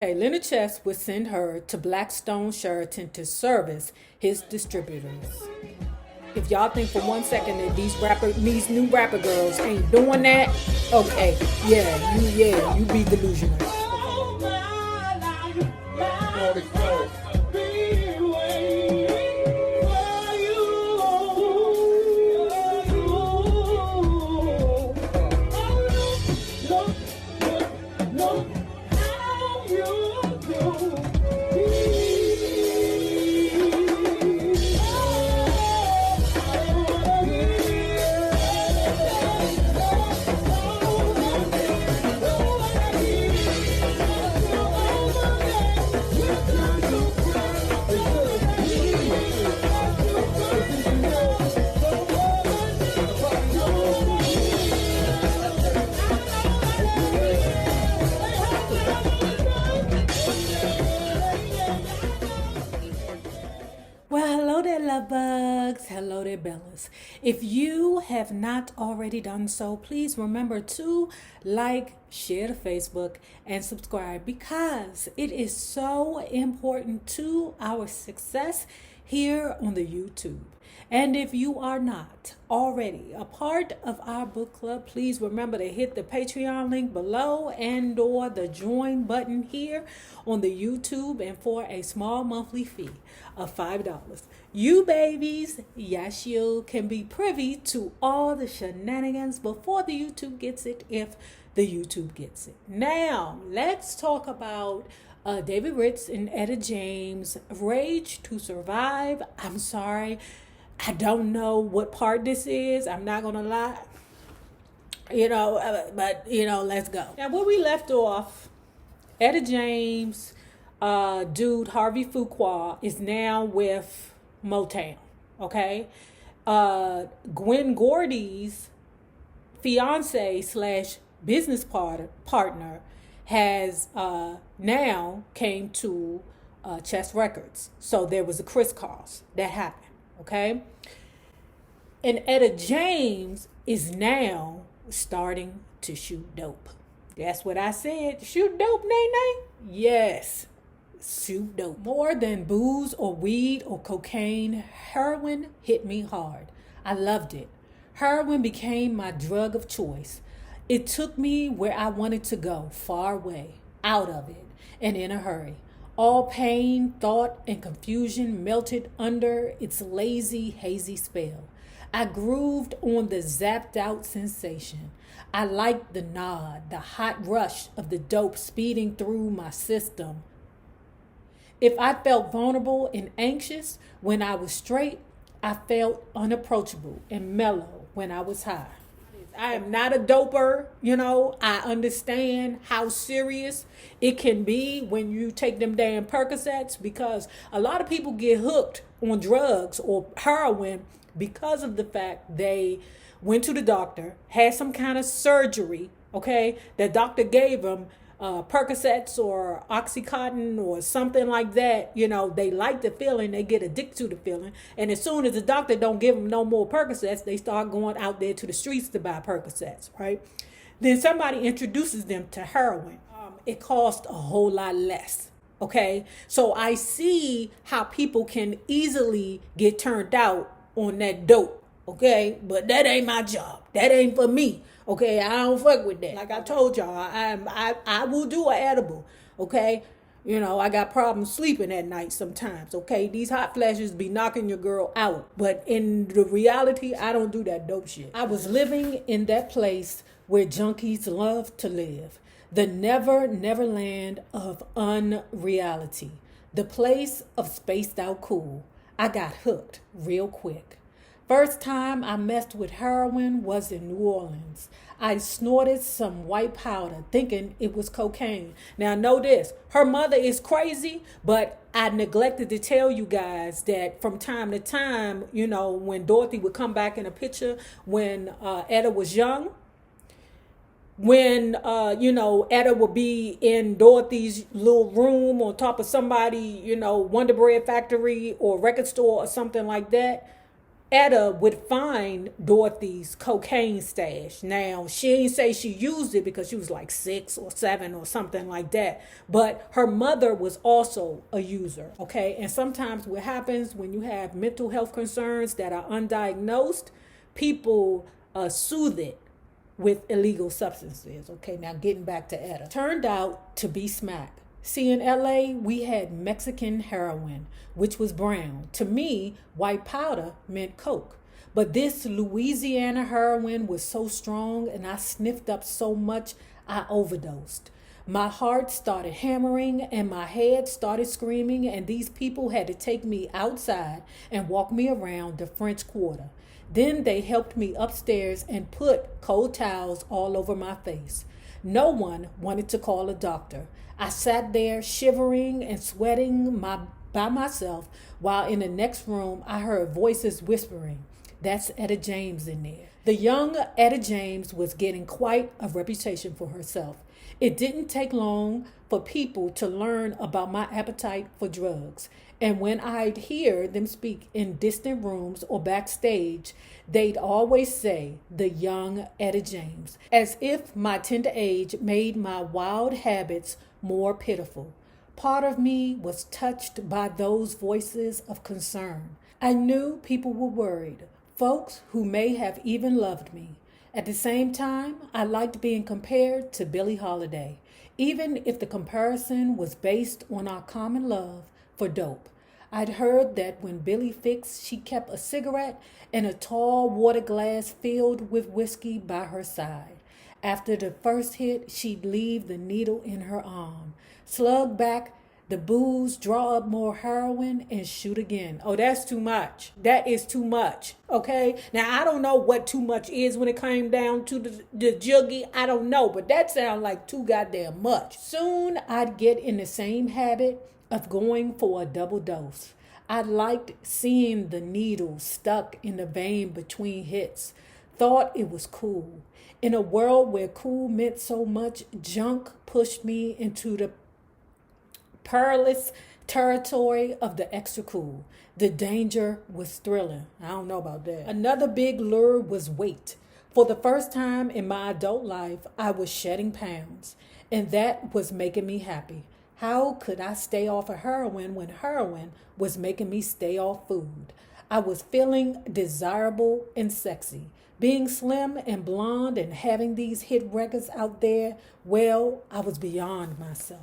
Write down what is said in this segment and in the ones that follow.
Okay, Leonard Chess would send her to Blackstone Sheraton to service his distributors. If y'all think for 1 second that these new rapper girls ain't doing that, okay, you be delusional. Well, hello there, love bugs. Hello there, Bellas. If you have not already done so, please remember to like, share to Facebook, and subscribe because it is so important to our success here on the YouTube. And if you are not already a part of our book club, please remember to hit the Patreon link below and or the join button here on the YouTube, and for a small monthly fee of $5, you babies, yes, you can be privy to all the shenanigans before the YouTube gets it, if the YouTube gets it. Now, let's talk about David Ritz and Etta James, Rage to Survive. I'm sorry, I don't know what part this is. I'm not going to lie. But let's go. Now, where we left off, Etta James, dude, Harvey Fuqua, is now with Motown. Okay. Gwen Gordy's fiance slash business partner has now came to Chess Records. So there was a crisscross that happened. Okay. And Etta James is now starting to shoot dope. That's what I said. Shoot dope, Nay. Yes. Shoot dope. More than booze or weed or cocaine, heroin hit me hard. I loved it. Heroin became my drug of choice. It took me where I wanted to go, far away, out of it, and in a hurry. All pain, thought, and confusion melted under its lazy, hazy spell. I grooved on the zapped out sensation. I liked the nod, the hot rush of the dope speeding through my system. If I felt vulnerable and anxious when I was straight, I felt unapproachable and mellow when I was high. I am not a doper, I understand how serious it can be when you take them damn Percocets, because a lot of people get hooked on drugs or heroin because of the fact they went to the doctor, had some kind of surgery, okay? The doctor gave them Percocets or Oxycontin or something like that. They like the feeling, they get addicted to the feeling, and as soon as the doctor don't give them no more Percocets, they start going out there to the streets to buy Percocets, right? Then somebody introduces them to heroin. It costs a whole lot less, okay? So I see how people can easily get turned out on that dope, okay? But that ain't my job. That ain't for me. Okay, I don't fuck with that. Like I told y'all, I will do an edible. Okay, I got problems sleeping at night sometimes. Okay, these hot flashes be knocking your girl out. But in the reality, I don't do that dope shit. I was living in that place where junkies love to live, the never land of unreality, the place of spaced out cool. I got hooked real quick. First time I messed with heroin was in New Orleans. I snorted some white powder thinking it was cocaine. Now know this, her mother is crazy, but I neglected to tell you guys that from time to time, when Dorothy would come back in a picture when Etta was young, when Etta would be in Dorothy's little room on top of somebody, Wonder Bread factory or record store or something like that, Etta would find Dorothy's cocaine stash. Now, she didn't say she used it because she was like 6 or 7 or something like that. But her mother was also a user, okay? And sometimes what happens when you have mental health concerns that are undiagnosed, people soothe it with illegal substances. Okay, now getting back to Etta. Turned out to be smack. See, in LA, we had Mexican heroin, which was brown. To me, white powder meant coke. But this Louisiana heroin was so strong and I sniffed up so much, I overdosed. My heart started hammering and my head started screaming, and these people had to take me outside and walk me around the French Quarter. Then they helped me upstairs and put cold towels all over my face. No one wanted to call a doctor. I sat there shivering and sweating by myself, while in the next room I heard voices whispering, "That's Etta James in there." The young Etta James was getting quite a reputation for herself. It didn't take long for people to learn about my appetite for drugs. And when I'd hear them speak in distant rooms or backstage, they'd always say, "the young Etta James," as if my tender age made my wild habits more pitiful. Part of me was touched by those voices of concern. I knew people were worried, folks who may have even loved me. At the same time, I liked being compared to Billie Holiday, even if the comparison was based on our common love for dope. I'd heard that when Billie fixed, she kept a cigarette and a tall water glass filled with whiskey by her side. After the first hit, she'd leave the needle in her arm, slug back the booze, draw up more heroin, and shoot again. Oh, that's too much. That is too much. Okay? Now, I don't know what too much is when it came down to the juggy. I don't know, but that sounds like too goddamn much. Soon, I'd get in the same habit of going for a double dose. I liked seeing the needle stuck in the vein between hits. Thought it was cool. In a world where cool meant so much, junk pushed me into the perilous territory of the extra cool. The danger was thrilling. I don't know about that. Another big lure was weight. For the first time in my adult life, I was shedding pounds, and that was making me happy. How could I stay off of heroin when heroin was making me stay off food? I was feeling desirable and sexy. Being slim and blonde and having these hit records out there, well, I was beyond myself.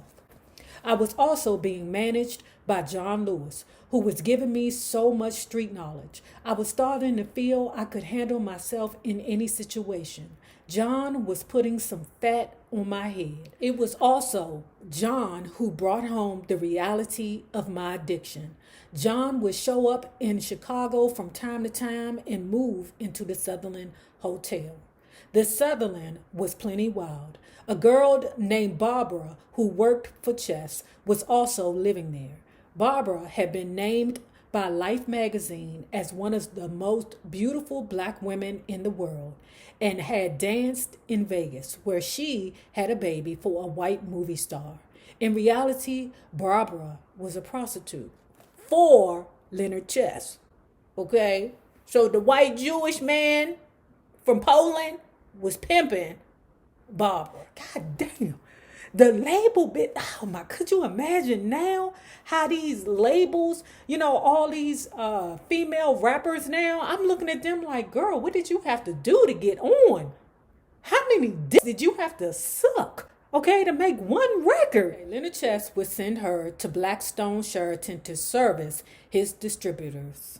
I was also being managed by John Lewis, who was giving me so much street knowledge. I was starting to feel I could handle myself in any situation. John was putting some fat on my head. It was also John who brought home the reality of my addiction. John would show up in Chicago from time to time and move into the Sutherland Hotel. The Sutherland was plenty wild. A girl named Barbara, who worked for Chess, was also living there. Barbara had been named by Life magazine as one of the most beautiful black women in the world and had danced in Vegas, where she had a baby for a white movie star. In reality, Barbara was a prostitute for Leonard Chess. Okay? So the white Jewish man from Poland was pimping Barbara. God damn. The label bit, oh my, could you imagine now how these labels, all these female rappers now, I'm looking at them like, girl, what did you have to do to get on? How many dicks did you have to suck, okay, to make one record? Leonard Chess would send her to Blackstone Sheraton to service his distributors.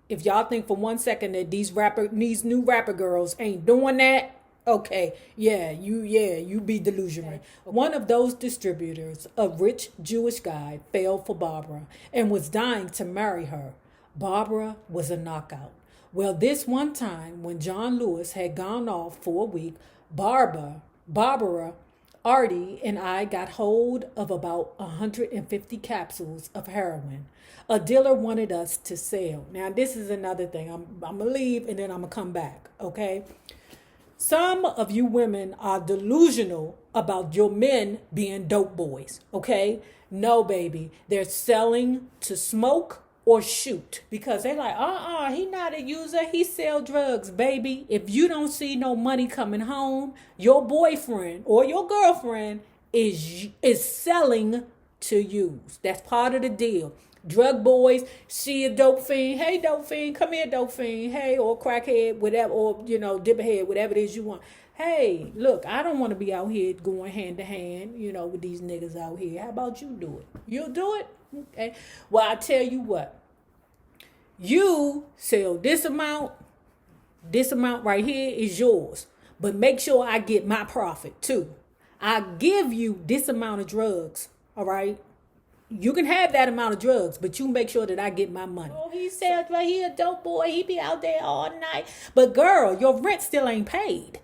If y'all think for 1 second that these new rapper girls ain't doing that, okay, you be delusional. Okay. One of those distributors, a rich Jewish guy, fell for Barbara and was dying to marry her. Barbara was a knockout. Well, this one time when John Lewis had gone off for a week, Barbara, Artie, and I got hold of about 150 capsules of heroin. A dealer wanted us to sell. Now, this is another thing. I'm going to leave and then I'm going to come back, okay? Some of you women are delusional about your men being dope boys, okay? No, baby. They're selling to smoke or shoot, because they like, he not a user, he sell drugs, baby. If you don't see no money coming home, your boyfriend or your girlfriend is selling to use. That's part of the deal. Drug boys see a dope fiend, hey dope fiend, come here dope fiend, hey, or crackhead, whatever, or dipperhead, whatever it is you want. Hey, look, I don't want to be out here going hand to hand, with these niggas out here. How about you do it? You'll do it? Okay. Well, I tell you what. You sell this amount right here is yours. But make sure I get my profit too. I give you this amount of drugs, all right? You can have that amount of drugs, but you make sure that I get my money. Oh, he sells right here, dope boy. He be out there all night. But girl, your rent still ain't paid.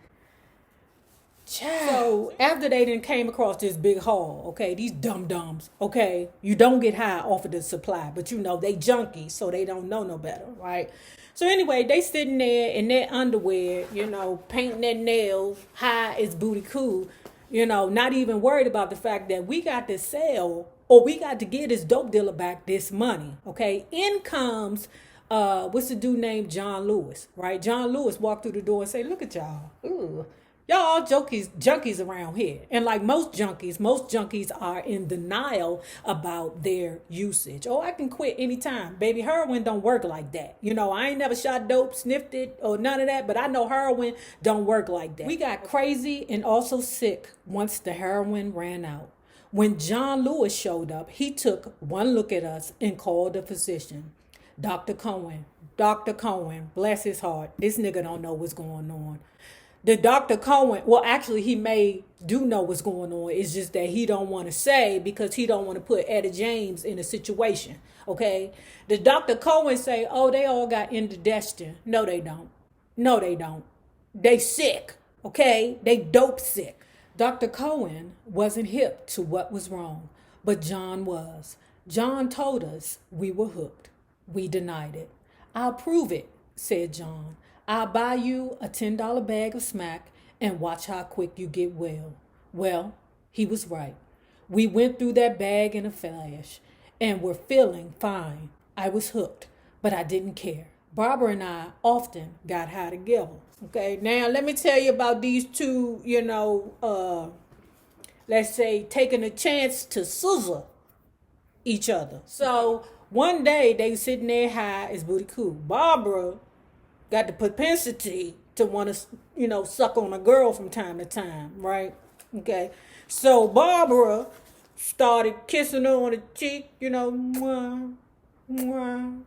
So after they then came across this big haul, okay, these dum-dums, okay, you don't get high off of the supply, but they junkies, so they don't know no better, right? So anyway, they sitting there in their underwear, painting their nails, high as booty cool, not even worried about the fact that we got to sell or we got to get this dope dealer back this money, okay? In comes, what's the dude named John Lewis, right? John Lewis walked through the door and say, look at y'all, ooh. Y'all junkies around here. And like most junkies are in denial about their usage. Oh, I can quit anytime. Baby, heroin don't work like that. I ain't never shot dope, sniffed it, or none of that, but I know heroin don't work like that. We got crazy and also sick once the heroin ran out. When John Lewis showed up, he took one look at us and called a physician. Dr. Cohen, bless his heart. This nigga don't know what's going on. The Dr. Cohen, well, actually, he do know what's going on. It's just that he don't want to say because he don't want to put Etta James in a situation, okay? The Dr. Cohen say, oh, they all got indigestion. No, they don't. They sick, okay? They dope sick. Dr. Cohen wasn't hip to what was wrong, but John was. John told us we were hooked. We denied it. I'll prove it, said John. I'll buy you a $10 bag of smack and watch how quick you get well. Well, he was right. We went through that bag in a flash and were feeling fine. I was hooked, but I didn't care. Barbara and I often got high together. Okay, now let me tell you about these two, let's say taking a chance to scissor each other. So one day they were sitting there high as booty cool. Barbara got the propensity to want to, suck on a girl from time to time, right? Okay. So Barbara started kissing her on the cheek, mwah, mwah,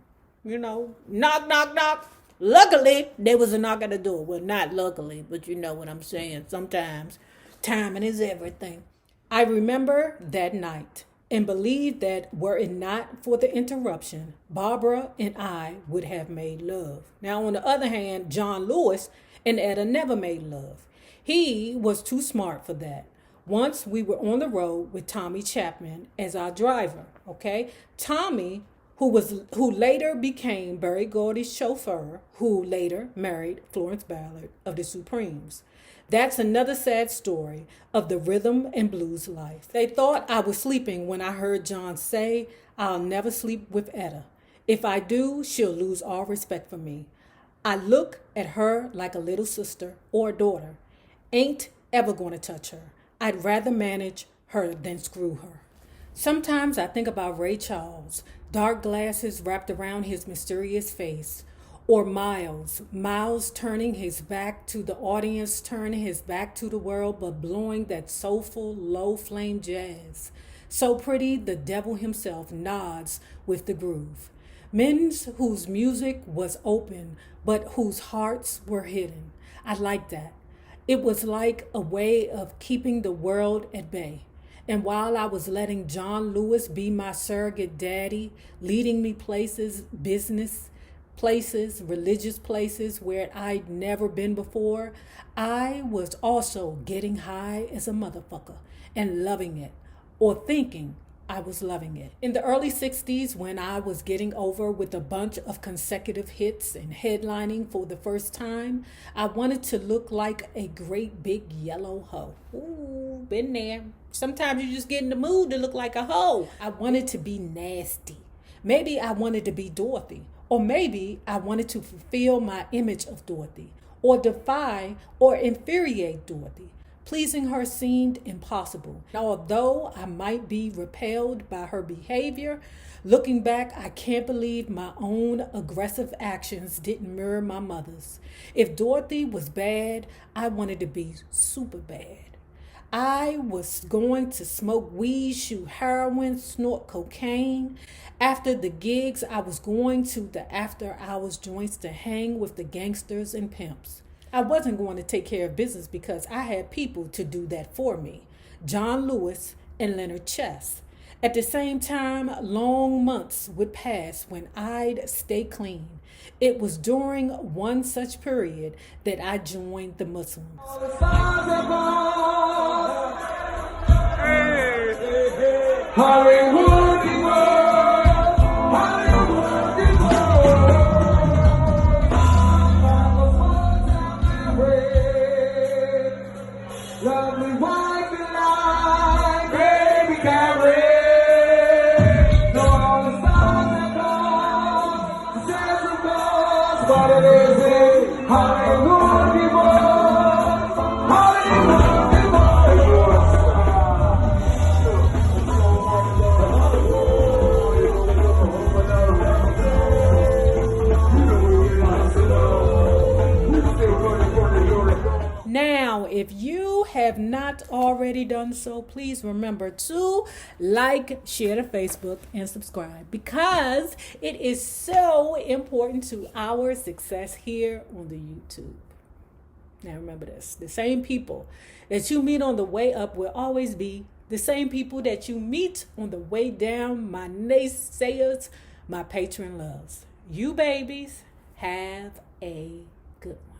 knock, knock, knock. Luckily, there was a knock at the door. Well, not luckily, but you know what I'm saying. Sometimes timing is everything. I remember that night and believed that were it not for the interruption, Barbara and I would have made love. Now, on the other hand, John Lewis and Etta never made love. He was too smart for that. Once we were on the road with Tommy Chapman as our driver, okay? Tommy, who later became Berry Gordy's chauffeur, who later married Florence Ballard of the Supremes. That's another sad story of the rhythm and blues life. They thought I was sleeping when I heard John say, I'll never sleep with Etta. If I do, she'll lose all respect for me. I look at her like a little sister or daughter. Ain't ever going to touch her. I'd rather manage her than screw her. Sometimes I think about Ray Charles, dark glasses wrapped around his mysterious face. Or Miles turning his back to the audience, turning his back to the world, but blowing that soulful, low-flame jazz. So pretty, the devil himself nods with the groove. Men whose music was open, but whose hearts were hidden. I like that. It was like a way of keeping the world at bay. And while I was letting John Lewis be my surrogate daddy, leading me places, business places, religious places where I'd never been before, I was also getting high as a motherfucker and loving it, or thinking I was loving it. In the early 60s, when I was getting over with a bunch of consecutive hits and headlining for the first time, I wanted to look like a great big yellow hoe. Ooh, been there. Sometimes you just get in the mood to look like a hoe. I wanted to be nasty. Maybe I wanted to be Dorothy, or maybe I wanted to fulfill my image of Dorothy, or defy or infuriate Dorothy. Pleasing her seemed impossible. Although I might be repelled by her behavior, looking back, I can't believe my own aggressive actions didn't mirror my mother's. If Dorothy was bad, I wanted to be super bad. I was going to smoke weed, shoot heroin, snort cocaine. After the gigs, I was going to the after hours joints to hang with the gangsters and pimps. I wasn't going to take care of business because I had people to do that for me. John Lewis and Leonard Chess. At the same time, long months would pass when I'd stay clean. It was during one such period that I joined the Muslims. Hollywood, lovely wife and I, baby Carrie. No other stars that come, the sense of us, but it is in Hollywood, Now, if you have not already done so, please remember to like, share to Facebook, and subscribe because it is so important to our success here on the YouTube. Now, remember this. The same people that you meet on the way up will always be the same people that you meet on the way down. My naysayers, my patron loves. You babies, have a good one.